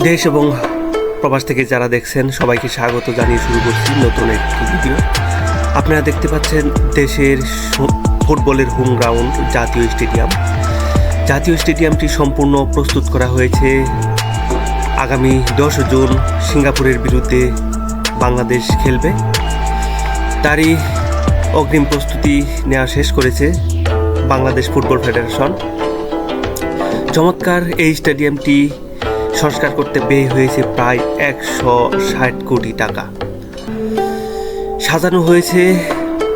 দেশ এবং প্রবাস থেকে যারা দেখছেন সবাইকে স্বাগত জানিয়ে শুরু করছি নতুন একটি ভিডিও। আপনারা দেখতে পাচ্ছেন দেশের ফুটবলের হোম গ্রাউন্ড জাতীয় স্টেডিয়াম। জাতীয় স্টেডিয়ামটি সম্পূর্ণ প্রস্তুত করা হয়েছে আগামী 10 জুন সিঙ্গাপুরের বিরুদ্ধে বাংলাদেশ খেলবে। তারই অগ্রিম প্রস্তুতি নেওয়া শেষ করেছে বাংলাদেশ ফুটবল ফেডারেশন। চমৎকার এই স্টেডিয়ামটি সংস্কার করতে ব্যয় হয়েছে প্রায় 160 কোটি টাকা। সাজানো হয়েছে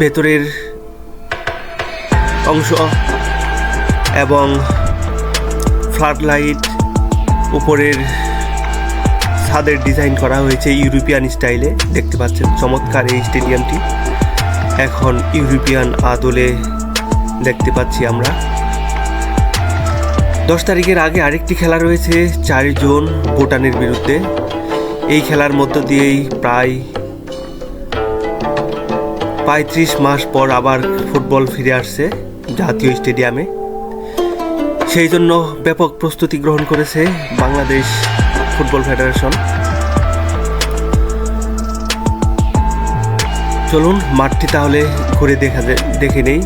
ভেতরের অংশ এবং ফ্লাড লাইট, উপরের ছাদের ডিজাইন করা হয়েছে ইউরোপিয়ান স্টাইলে। দেখতে পাচ্ছেন চমৎকার এই স্টেডিয়ামটি এখন ইউরোপিয়ান আদলে দেখতে পাচ্ছি আমরা। 10 তারিখের আগে আরেকটি খেলা রয়েছে 4 জুন ভুটানের বিরুদ্ধে। এই খেলার মধ্য দিয়েই প্রায় 35 মাস পর আবার ফুটবল ফিরে আসছে জাতীয় স্টেডিয়ামে। সেই জন্য ব্যাপক প্রস্তুতি গ্রহণ করেছে বাংলাদেশ ফুটবল ফেডারেশন। চলুন মাঠটি তাহলে ঘুরে দেখে নেই।